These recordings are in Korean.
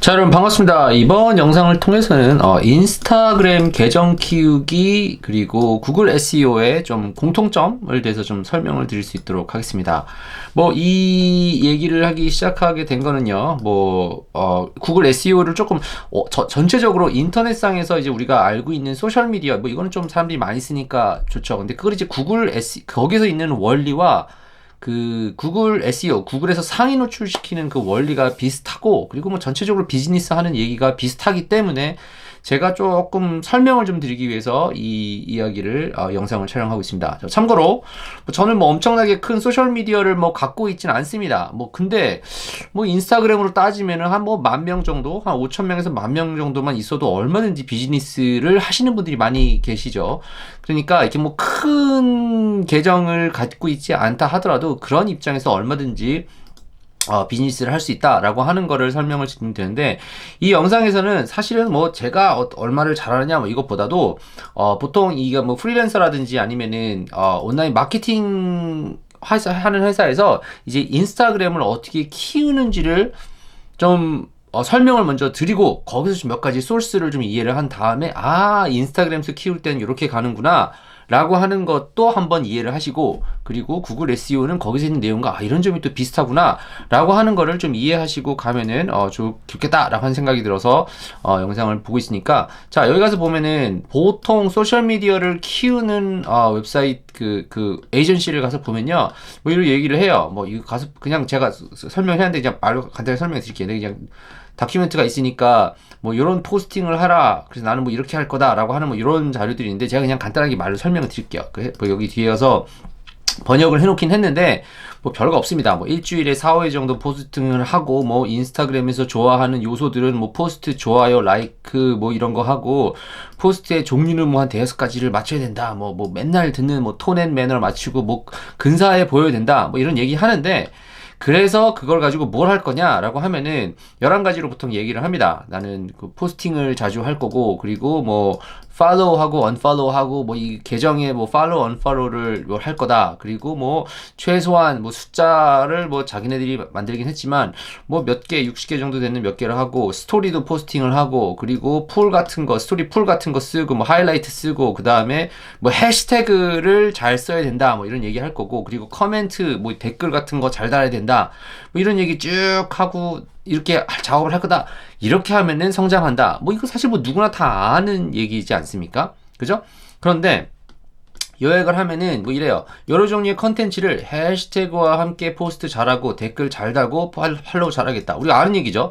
자, 여러분 반갑습니다. 이번 영상을 통해서는 인스타그램 계정 키우기 그리고 구글 SEO의 좀 공통점을 대해서 좀 설명을 드릴 수 있도록 하겠습니다. 이 얘기를 하기 시작하게 된 거는요. 구글 SEO를 조금 전체적으로 인터넷상에서 이제 우리가 알고 있는 소셜 미디어 이거는 좀 사람들이 많이 쓰니까 좋죠. 근데 그걸 이제 구글 SEO 거기서 있는 원리와 그 구글 SEO, 구글에서 상위 노출시키는 그 원리가 비슷하고, 그리고 전체적으로 비즈니스 하는 얘기가 비슷하기 때문에 제가 조금 설명을 좀 드리기 위해서 이 이야기를 영상을 촬영하고 있습니다. 참고로 저는 엄청나게 큰 소셜 미디어를 갖고 있지는 않습니다. 근데 인스타그램으로 따지면은 한 10,000명 정도, 한 5,000명에서 10,000명 정도만 있어도 얼마든지 비즈니스를 하시는 분들이 많이 계시죠. 그러니까 이렇게 큰 계정을 갖고 있지 않다 하더라도 그런 입장에서 얼마든지 비즈니스를 할 수 있다라고 하는 거를 설명을 드리면 되는데, 이 영상에서는 사실은 제가 얼마를 잘하느냐 이것보다도 보통 이게 프리랜서라든지 아니면은 온라인 마케팅 하는 회사에서 이제 인스타그램을 어떻게 키우는지를 좀 설명을 먼저 드리고, 거기서 좀 몇 가지 소스를 좀 이해를 한 다음에 인스타그램에서 키울 때는 이렇게 가는구나 라고 하는 것도 한번 이해를 하시고, 그리고 구글 SEO는 거기서 있는 내용과 이런 점이 또 비슷하구나 라고 하는 거를 좀 이해하시고 가면은 좋겠다 라고 하는 생각이 들어서 영상을 보고 있으니까, 자, 여기 가서 보면은 보통 소셜미디어를 키우는 웹사이트 그 에이전시를 가서 보면요, 이런 얘기를 해요. 이거 가서 그냥 제가 설명을 해야 되는데 그냥 말로 간단히 설명해 드릴게요. 그냥 다큐멘트가 있으니까 이런 포스팅을 하라, 그래서 나는 이렇게 할 거다 라고 하는 이런 자료들이 있는데, 제가 그냥 간단하게 말로 설명을 드릴게요. 여기 뒤에 가서 번역을 해놓긴 했는데 별거 없습니다. 일주일에 4-5회 정도 포스팅을 하고, 인스타그램에서 좋아하는 요소들은 포스트, 좋아요, 라이크 이런 거 하고, 포스트의 종류는 한 5가지를 맞춰야 된다. 맨날 듣는 톤 앤 매너를 맞추고 근사해 보여야 된다. 이런 얘기 하는데, 그래서 그걸 가지고 뭘 할 거냐라고 하면은 11가지로 보통 얘기를 합니다. 나는 포스팅을 자주 할 거고, 그리고 팔로우하고 언팔로우하고 이 계정에 팔로우 언팔로우를 할 거다. 그리고 최소한 숫자를 자기네들이 만들긴 했지만 몇 개, 60개 정도 되는 몇 개를 하고, 스토리도 포스팅을 하고, 그리고 풀 같은 거, 스토리 풀 같은 거 쓰고, 하이라이트 쓰고, 그 다음에 해시태그를 잘 써야 된다. 이런 얘기 할 거고, 그리고 커멘트, 댓글 같은 거 잘 달아야 된다. 이런 얘기 쭉 하고, 이렇게 작업을 할 거다. 이렇게 하면은 성장한다. 이거 사실 누구나 다 아는 얘기이지 않습니까? 그죠? 그런데 요약을 하면은 이래요. 여러 종류의 컨텐츠를 해시태그와 함께 포스트 잘하고, 댓글 잘 달고, 팔로우 잘하겠다. 우리가 아는 얘기죠?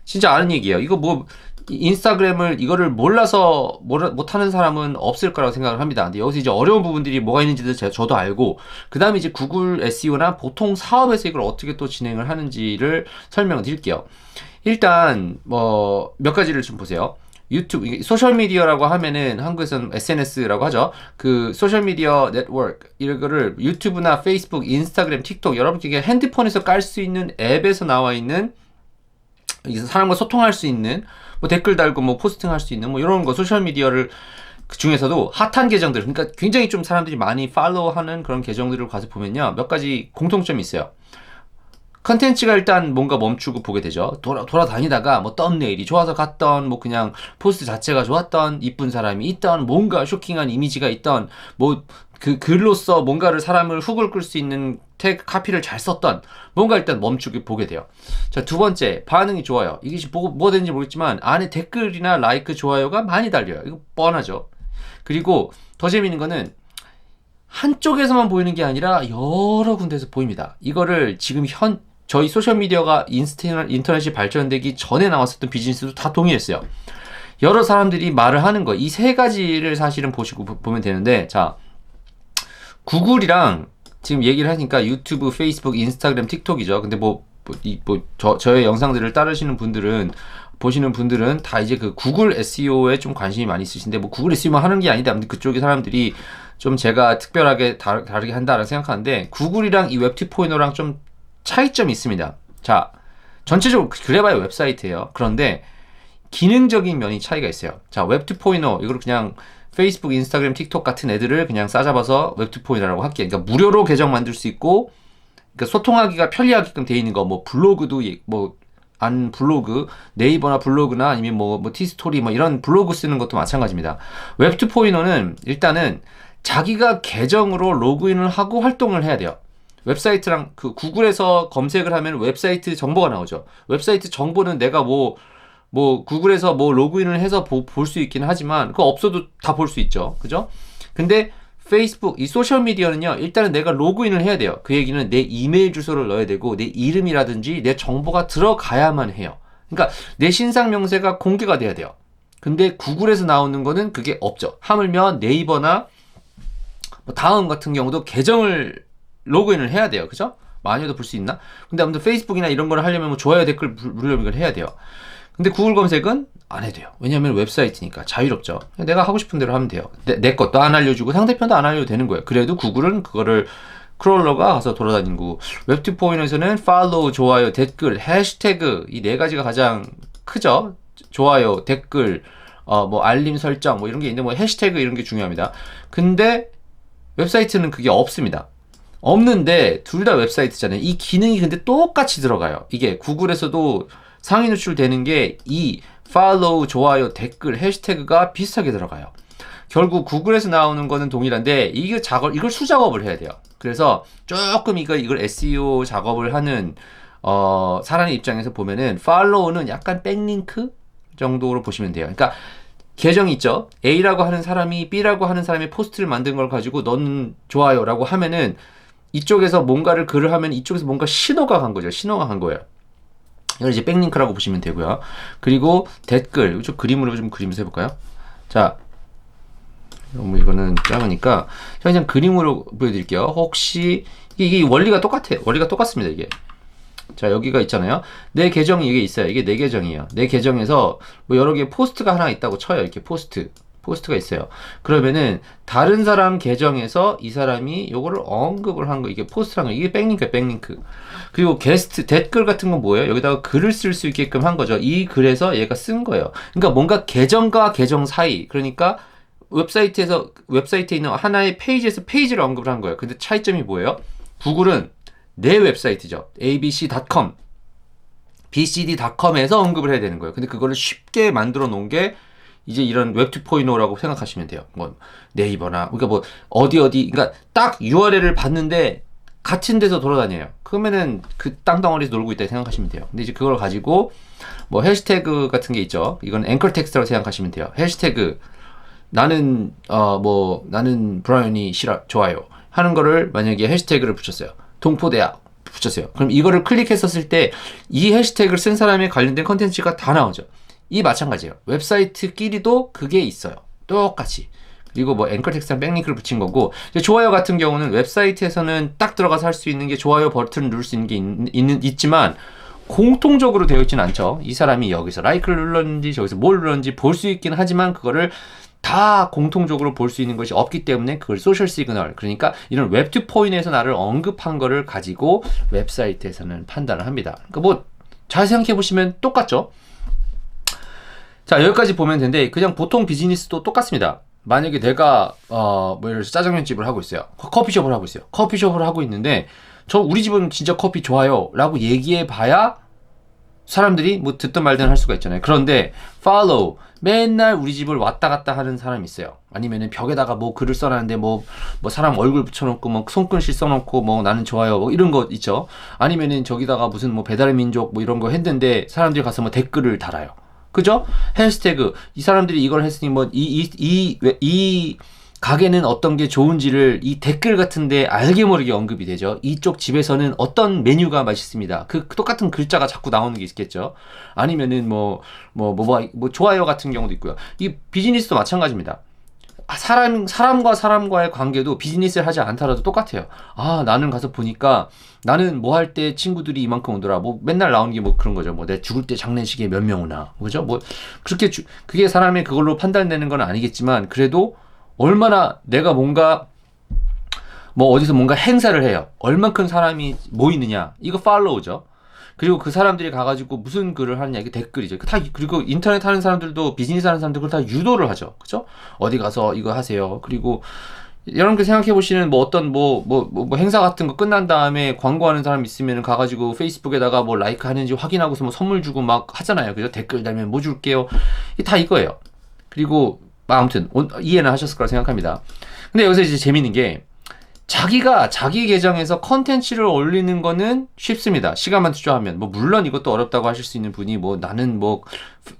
진짜 아는 얘기예요. 이거 인스타그램을 이거를 몰라서 못하는 사람은 없을 거라고 생각을 합니다. 근데 여기서 이제 어려운 부분들이 뭐가 있는지도 저도 알고, 그 다음에 이제 구글 SEO나 보통 사업에서 이걸 어떻게 또 진행을 하는지를 설명을 드릴게요. 일단 몇 가지를 좀 보세요. 유튜브, 소셜미디어라고 하면은 한국에서는 SNS라고 하죠. 그 소셜미디어 네트워크, 이거를 유튜브나 페이스북, 인스타그램, 틱톡, 여러분께 핸드폰에서 깔 수 있는 앱에서 나와 있는, 사람과 소통할 수 있는, 댓글 달고 포스팅 할 수 있는 이런 거, 소셜미디어를 그 중에서도 핫한 계정들, 그러니까 굉장히 좀 사람들이 많이 팔로우하는 그런 계정들을 가서 보면요, 몇 가지 공통점이 있어요. 컨텐츠가 일단 뭔가 멈추고 보게 되죠. 돌아다니다가 썸네일이 좋아서 갔던, 그냥 포스트 자체가 좋았던, 이쁜 사람이 있던, 뭔가 쇼킹한 이미지가 있던, 그 글로써 뭔가를 사람을 훅을 끌 수 있는 태그 카피를 잘 썼던, 뭔가 일단 멈추게 보게 돼요. 자, 두 번째, 반응이 좋아요. 이게 뭐가 되는지 모르겠지만 안에 댓글이나 라이크, 좋아요가 많이 달려요. 이거 뻔하죠. 그리고 더 재밌는 거는 한쪽에서만 보이는 게 아니라 여러 군데에서 보입니다. 이거를 지금 저희 소셜미디어가 인터넷이 발전되기 전에 나왔었던 비즈니스도 다 동의했어요. 여러 사람들이 말을 하는 거, 이 3가지를 사실은 보면 되는데, 자, 구글이랑 지금 얘기를 하니까 유튜브, 페이스북, 인스타그램, 틱톡이죠. 근데 저의 영상들을 보시는 분들은 다 이제 그 구글 SEO에 좀 관심이 많이 있으신데, 구글 SEO만 하는 게 아니다. 그쪽의 사람들이 좀 제가 특별하게 다르게 한다라고 생각하는데, 구글이랑 이 웹2.0랑 좀 차이점이 있습니다. 자, 전체적으로 그래봐야 웹사이트예요. 그런데 기능적인 면이 차이가 있어요. 자, 웹2.0, 이걸 그냥 페이스북, 인스타그램, 틱톡 같은 애들을 그냥 싸잡아서 웹2.0이라고 할게요. 그러니까 무료로 계정 만들 수 있고, 그러니까 소통하기가 편리하게끔 돼 있는 거, 블로그도 안 블로그, 네이버나 블로그나 아니면 뭐 티스토리 뭐 이런 블로그 쓰는 것도 마찬가지입니다. 웹2포이너는 일단은 자기가 계정으로 로그인을 하고 활동을 해야 돼요. 웹사이트랑 그 구글에서 검색을 하면 웹사이트 정보가 나오죠. 웹사이트 정보는 내가 구글에서 로그인을 해서 볼 수 있긴 하지만 그거 없어도 다 볼 수 있죠. 그죠? 근데 페이스북, 이 소셜미디어는요, 일단은 내가 로그인을 해야 돼요. 그 얘기는 내 이메일 주소를 넣어야 되고, 내 이름이라든지 내 정보가 들어가야만 해요. 그러니까 내 신상 명세가 공개가 돼야 돼요. 근데 구글에서 나오는 거는 그게 없죠. 하물며 네이버나 다음 같은 경우도 계정을 로그인을 해야 돼요. 그죠? 많이도 볼 수 있나? 근데 아무튼 페이스북이나 이런 걸 하려면 좋아요, 댓글 누르려면 이걸 해야 돼요. 근데 구글 검색은 안 해도 돼요. 왜냐면 웹사이트니까 자유롭죠. 내가 하고 싶은 대로 하면 돼요. 내 것도 안 알려주고 상대편도 안 알려도 되는 거예요. 그래도 구글은 그거를 크롤러가 가서 돌아다니는 거고, 웹2포인트에서는 팔로우, 좋아요, 댓글, 해시태그 이 네 가지가 가장 크죠. 좋아요, 댓글, 알림 설정 이런 게 있는데 해시태그 이런 게 중요합니다. 근데 웹사이트는 그게 없습니다. 없는데 둘 다 웹사이트잖아요. 이 기능이 근데 똑같이 들어가요. 이게 구글에서도 상위 노출되는 게 이 팔로우, 좋아요, 댓글, 해시태그가 비슷하게 들어가요. 결국 구글에서 나오는 거는 동일한데 이걸 수작업을 해야 돼요. 그래서 조금 이걸 SEO 작업을 하는 사람의 입장에서 보면은 팔로우는 약간 백링크 정도로 보시면 돼요. 그러니까 계정이 있죠. A라고 하는 사람이 B라고 하는 사람의 포스트를 만든 걸 가지고 넌 좋아요라고 하면은 이쪽에서 뭔가를 글을 하면 이쪽에서 뭔가 신호가 간 거죠. 신호가 간 거예요. 이걸 이제 백링크라고 보시면 되고요. 그리고 댓글, 좀 그림으로 좀 그리면서 해볼까요? 자, 너무 이거는 작으니까 그냥 그림으로 보여드릴게요. 혹시 이게 원리가 똑같아요. 원리가 똑같습니다. 이게. 자, 여기가 있잖아요. 내 계정이 이게 있어요. 이게 내 계정이에요. 내 계정에서 여러 개의 포스트가 하나 있다고 쳐요. 이렇게 포스트가 있어요. 그러면은 다른 사람 계정에서 이 사람이 요거를 언급을 한 거, 이게 포스트란 거, 이게 백링크야, 백링크. 그리고 게스트, 댓글 같은 건 뭐예요? 여기다가 글을 쓸 수 있게끔 한 거죠. 이 글에서 얘가 쓴 거예요. 그러니까 뭔가 계정과 계정 사이, 그러니까 웹사이트에 있는 하나의 페이지에서 페이지를 언급을 한 거예요. 근데 차이점이 뭐예요? 구글은 내 웹사이트죠. abc.com, bcd.com에서 언급을 해야 되는 거예요. 근데 그거를 쉽게 만들어 놓은 게 이제 이런 웹2.0라고 생각하시면 돼요. 네이버나, 그러니까 그러니까 딱 URL을 봤는데 같은 데서 돌아다녀요. 그러면은 그 땅덩어리에서 놀고 있다 생각하시면 돼요. 근데 이제 그걸 가지고 해시태그 같은 게 있죠. 이건 앵커 텍스트라고 생각하시면 돼요. 해시태그, 나는 브라이언이 좋아요 하는 거를 만약에 해시태그를 붙였어요. 동포대학 붙였어요. 그럼 이거를 클릭했었을 때 이 해시태그를 쓴 사람에 관련된 컨텐츠가 다 나오죠. 이 마찬가지예요. 웹사이트끼리도 그게 있어요. 똑같이. 그리고 앵커 텍스트랑 백링크를 붙인 거고, 좋아요 같은 경우는 웹사이트에서는 딱 들어가서 할 수 있는 게 좋아요 버튼을 누를 수 있는 게 있지만 공통적으로 되어 있지는 않죠. 이 사람이 여기서 라이크를 눌렀는지 저기서 뭘 눌렀는지 볼 수 있긴 하지만 그거를 다 공통적으로 볼 수 있는 것이 없기 때문에 그걸 소셜 시그널, 그러니까 이런 웹2포인트에서 나를 언급한 거를 가지고 웹사이트에서는 판단을 합니다. 그러니까 잘 생각해 보시면 똑같죠. 자, 여기까지 보면 되는데 그냥 보통 비즈니스도 똑같습니다. 만약에 내가 예를 들어서 짜장면집을 하고 있어요. 커피숍을 하고 있어요. 커피숍을 하고 있는데 우리 집은 진짜 커피 좋아요 라고 얘기해 봐야 사람들이 듣든 말든 할 수가 있잖아요. 그런데 follow, 맨날 우리 집을 왔다 갔다 하는 사람이 있어요. 아니면은 벽에다가 글을 써놨는데 사람 얼굴 붙여놓고 손글씨 써놓고 나는 좋아요 이런 거 있죠. 아니면은 저기다가 무슨 배달의 민족 이런 거 했는데 사람들이 가서 댓글을 달아요. 그죠? 해시태그, 이 사람들이 이걸 했으니 이 가게는 어떤 게 좋은지를 이 댓글 같은데 알게 모르게 언급이 되죠. 이쪽 집에서는 어떤 메뉴가 맛있습니다. 그 똑같은 글자가 자꾸 나오는 게 있겠죠. 아니면은 좋아요 같은 경우도 있고요. 이 비즈니스도 마찬가지입니다. 사람과 사람과의 관계도 비즈니스를 하지 않더라도 똑같아요. 나는 가서 보니까 나는 할 때 친구들이 이만큼 오더라. 맨날 나오는 게 그런 거죠. 내 죽을 때 장례식에 몇 명 오나. 그죠? 그렇게 그게 사람의 그걸로 판단되는 건 아니겠지만 그래도 얼마나 내가 뭔가 어디서 뭔가 행사를 해요. 얼만큼 사람이 모이느냐. 이거 팔로우죠. 그리고 그 사람들이 가가지고 무슨 글을 하느냐, 이게 댓글이죠. 그리고 인터넷 하는 사람들도, 비즈니스 하는 사람들 그걸 다 유도를 하죠. 그죠? 어디 가서 이거 하세요. 그리고 여러분들 생각해 보시는 뭐 어떤 뭐 행사 같은 거 끝난 다음에 광고하는 사람 있으면 가가지고 페이스북에다가 뭐 라이크 하는지 확인하고서 뭐 선물 주고 막 하잖아요. 그죠? 댓글 달면 뭐 줄게요. 다 이거예요. 그리고 아무튼 이해는 하셨을 거라 생각합니다. 근데 여기서 이제 재밌는 게 자기가 자기 계정에서 컨텐츠를 올리는 거는 쉽습니다. 시간만 투자하면. 뭐 물론 이것도 어렵다고 하실 수 있는 분이 뭐 나는 뭐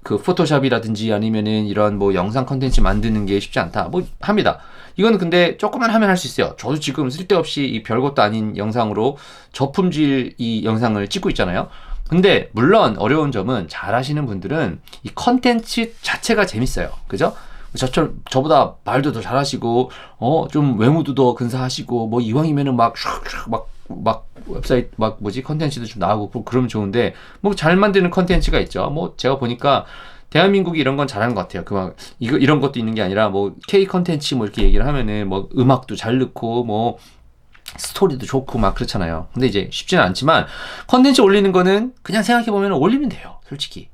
그 포토샵이라든지 아니면은 이런 뭐 영상 컨텐츠 만드는 게 쉽지 않다. 뭐 합니다. 이거는 근데 조금만 하면 할 수 있어요. 저도 지금 쓸데없이 이 별것도 아닌 영상으로 저품질 이 영상을 찍고 있잖아요. 근데 물론 어려운 점은 잘 하시는 분들은 이 컨텐츠 자체가 재밌어요. 그죠? 저보다 말도 더 잘하시고, 좀 외모도 더 근사하시고, 뭐, 이왕이면은 막, 웹사이트, 컨텐츠도 좀 나오고, 그러면 좋은데, 뭐, 잘 만드는 컨텐츠가 있죠. 뭐, 제가 보니까, 대한민국이 이런 건 잘하는 것 같아요. 이런 것도 있는 게 아니라, 뭐, K 컨텐츠 뭐, 이렇게 얘기를 하면은, 뭐, 음악도 잘 넣고, 뭐, 스토리도 좋고, 막 그렇잖아요. 근데 이제 쉽지는 않지만, 컨텐츠 올리는 거는 그냥 생각해보면 올리면 돼요. 솔직히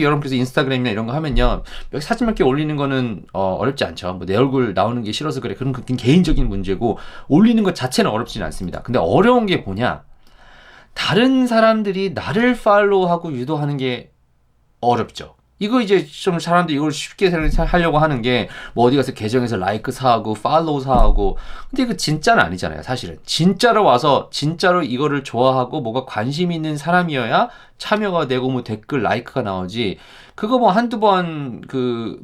여러분께서 인스타그램이나 이런 거 하면요, 여기 사진 몇 개 올리는 거는 어렵지 않죠. 뭐 내 얼굴 나오는 게 싫어서 그래, 그런 개인적인 문제고, 올리는 것 자체는 어렵지는 않습니다. 근데 어려운 게 뭐냐, 다른 사람들이 나를 팔로우하고 유도하는 게 어렵죠. 이거 이제 좀 사람들이 이걸 쉽게 하려고 하는 게 뭐 어디 가서 계정에서 라이크 사하고 팔로우 사하고, 근데 이거 진짜는 아니잖아요. 사실은 진짜로 와서 진짜로 이거를 좋아하고 뭐가 관심 있는 사람이어야 참여가 되고 뭐 댓글 라이크가 나오지, 그거 뭐 한두 번 그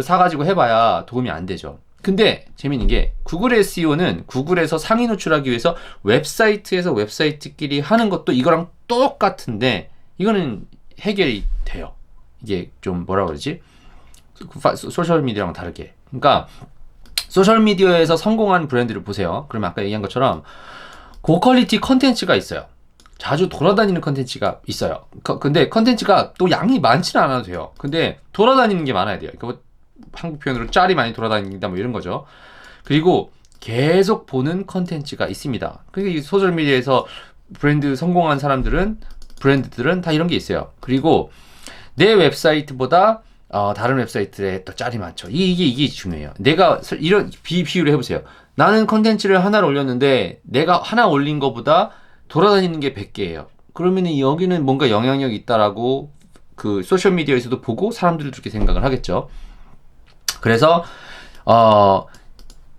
사가지고 해봐야 도움이 안 되죠. 근데 재밌는 게 구글 SEO는 구글에서 상위 노출하기 위해서 웹사이트에서 웹사이트끼리 하는 것도 이거랑 똑같은데, 이거는 해결이 돼요. 이게 좀 뭐라 그러지? 소셜미디어랑 다르게. 그러니까 소셜미디어에서 성공한 브랜드를 보세요. 그러면 아까 얘기한 것처럼 고퀄리티 컨텐츠가 있어요. 자주 돌아다니는 컨텐츠가 있어요. 근데 컨텐츠가 또 양이 많지는 않아도 돼요. 근데 돌아다니는 게 많아야 돼요. 그러니까 뭐 한국 표현으로 짤이 많이 돌아다닌다 뭐 이런 거죠. 그리고 계속 보는 컨텐츠가 있습니다. 그러니까 이 소셜미디어에서 브랜드들은 다 이런 게 있어요. 그리고 내 웹사이트보다 다른 웹사이트에 또 짤이 많죠. 이게 중요해요. 내가 이런 비유를 해보세요. 나는 컨텐츠를 하나를 올렸는데 내가 하나 올린 것보다 돌아다니는 게 100개예요. 그러면 여기는 뭔가 영향력이 있다라고 그 소셜미디어에서도 보고 사람들도 그렇게 생각을 하겠죠. 그래서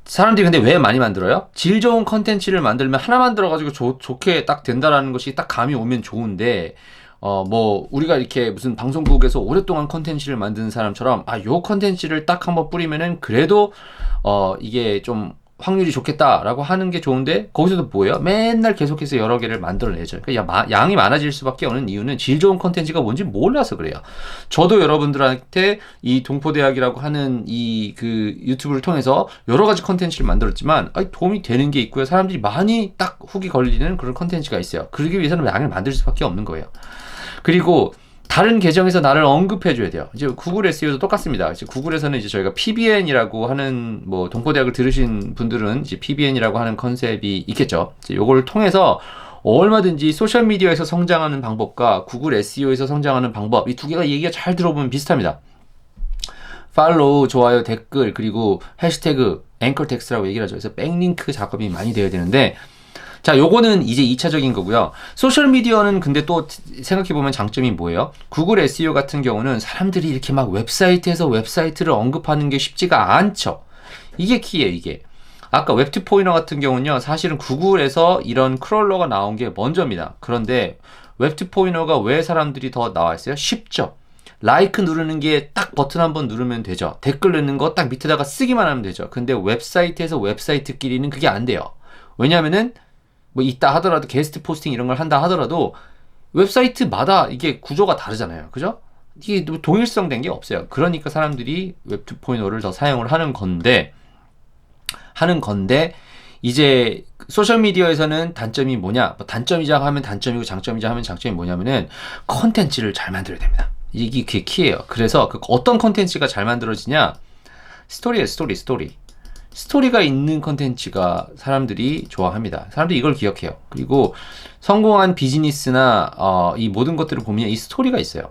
사람들이 근데 왜 많이 만들어요? 질 좋은 컨텐츠를 만들면 하나 만들어가지고 좋게 딱 된다라는 것이 딱 감이 오면 좋은데, 뭐 우리가 이렇게 무슨 방송국에서 오랫동안 컨텐츠를 만드는 사람처럼 요 컨텐츠를 딱 한번 뿌리면은 그래도 이게 좀 확률이 좋겠다라고 하는 게 좋은데, 거기서도 뭐예요? 맨날 계속해서 여러 개를 만들어내죠. 그러니까 양이 많아질 수밖에 없는 이유는 질 좋은 컨텐츠가 뭔지 몰라서 그래요. 저도 여러분들한테 이 동포대학이라고 하는 이 그 유튜브를 통해서 여러 가지 컨텐츠를 만들었지만 도움이 되는 게 있고요. 사람들이 많이 딱 훅이 걸리는 그런 컨텐츠가 있어요. 그러기 위해서는 양을 만들 수밖에 없는 거예요. 그리고 다른 계정에서 나를 언급해줘야 돼요. 이제 구글 SEO도 똑같습니다. 이제 구글에서는 이제 저희가 PBN이라고 하는, 뭐 동포대학을 들으신 분들은 이제 PBN이라고 하는 컨셉이 있겠죠. 이제 요걸 통해서 얼마든지 소셜미디어에서 성장하는 방법과 구글 SEO에서 성장하는 방법, 이 두 개가 얘기가 잘 들어보면 비슷합니다. 팔로우, 좋아요, 댓글, 그리고 해시태그, 앵커 텍스트라고 얘기를 하죠. 그래서 백링크 작업이 많이 돼야 되는데, 자, 요거는 이제 2차적인 거고요. 소셜미디어는 근데 또 생각해보면 장점이 뭐예요? 구글 SEO 같은 경우는 사람들이 이렇게 막 웹사이트에서 웹사이트를 언급하는 게 쉽지가 않죠. 이게 키예요, 이게. 아까 웹2 포이너 같은 경우는요, 사실은 구글에서 이런 크롤러가 나온 게 먼저입니다. 그런데 웹2 포이너가 왜 사람들이 더 나와 있어요? 쉽죠. 라이크 누르는 게 딱 버튼 한번 누르면 되죠. 댓글 넣는 거 딱 밑에다가 쓰기만 하면 되죠. 근데 웹사이트에서 웹사이트끼리는 그게 안 돼요. 왜냐면은 뭐 있다 하더라도 게스트 포스팅 이런 걸 한다 하더라도 웹사이트마다 이게 구조가 다르잖아요. 그죠? 이게 동일성 된 게 없어요. 그러니까 사람들이 웹2 포이너를 더 사용을 하는 건데 이제 소셜미디어에서는 단점이 뭐냐? 뭐 단점이자 하면 단점이고 장점이자 하면 장점이 뭐냐면은 컨텐츠를 잘 만들어야 됩니다. 이게 그게 키예요. 그래서 어떤 컨텐츠가 잘 만들어지냐? 스토리예요, 스토리. 스토리가 있는 컨텐츠가 사람들이 좋아합니다. 사람들이 이걸 기억해요. 그리고 성공한 비즈니스나 이 모든 것들을 보면 이 스토리가 있어요.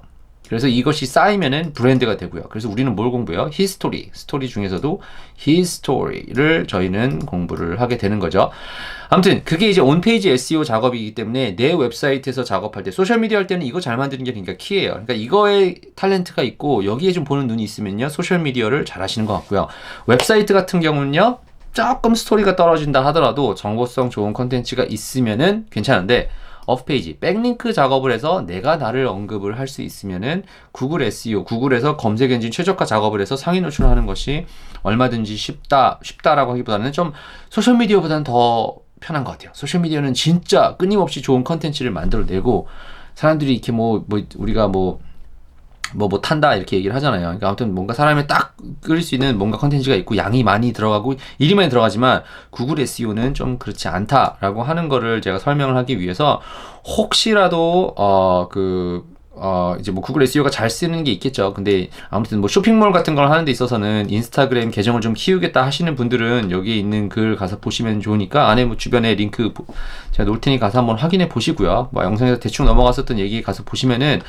그래서 이것이 쌓이면은 브랜드가 되고요. 그래서 우리는 뭘 공부해요? 히스토리. 스토리 중에서도 히스토리를 저희는 공부를 하게 되는 거죠. 아무튼 그게 이제 온페이지 SEO 작업이기 때문에 내 웹사이트에서 작업할 때 소셜미디어 할 때는 이거 잘 만드는 게 그러니까 키예요. 그러니까 이거에 탤런트가 있고 여기에 좀 보는 눈이 있으면요. 소셜미디어를 잘 하시는 것 같고요. 웹사이트 같은 경우는요. 조금 스토리가 떨어진다 하더라도 정보성 좋은 컨텐츠가 있으면은 괜찮은데 오프페이지, 백링크 작업을 해서 내가 나를 언급을 할 수 있으면은 구글 SEO, 구글에서 검색 엔진 최적화 작업을 해서 상위 노출하는 것이 얼마든지 쉽다라고 하기보다는 좀 소셜미디어보다는 더 편한 것 같아요. 소셜미디어는 진짜 끊임없이 좋은 컨텐츠를 만들어내고 사람들이 이렇게 우리가 탄다 이렇게 얘기를 하잖아요. 그러니까 아무튼 뭔가 사람이 딱 끓일 수 있는 뭔가 컨텐츠가 있고 양이 많이 들어가고 일이 많이 들어가지만 구글 SEO는 좀 그렇지 않다라고 하는 거를 제가 설명을 하기 위해서 혹시라도 이제 구글 SEO가 잘 쓰는 게 있겠죠. 근데 아무튼 쇼핑몰 같은 걸 하는 데 있어서는 인스타그램 계정을 좀 키우겠다 하시는 분들은 여기에 있는 글 가서 보시면 좋으니까 안에 주변에 링크 제가 놓을 테니 가서 한번 확인해 보시고요. 영상에서 대충 넘어갔었던 얘기 가서 보시면은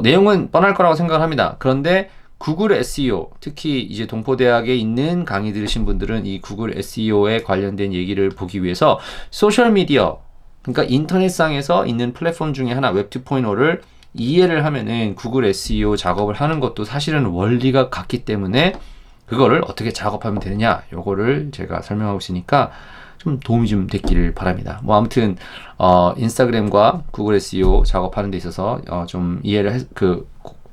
내용은 뻔할 거라고 생각을 합니다. 그런데 구글 SEO, 특히 이제 동포대학에 있는 강의 들으신 분들은 이 구글 SEO에 관련된 얘기를 보기 위해서 소셜미디어, 그러니까 인터넷상에서 있는 플랫폼 중에 하나 웹 2.0를 이해를 하면은 구글 SEO 작업을 하는 것도 사실은 원리가 같기 때문에 그거를 어떻게 작업하면 되느냐, 요거를 제가 설명하고 있으니까 좀 도움이 좀 됐기를 바랍니다. 아무튼 인스타그램과 구글 SEO 작업하는 데 있어서 좀 이해를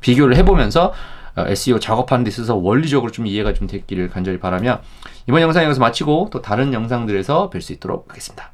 비교를 해보면서 SEO 작업하는 데 있어서 원리적으로 좀 이해가 좀 됐기를 간절히 바라며 이번 영상 여기서 마치고 또 다른 영상들에서 뵐 수 있도록 하겠습니다.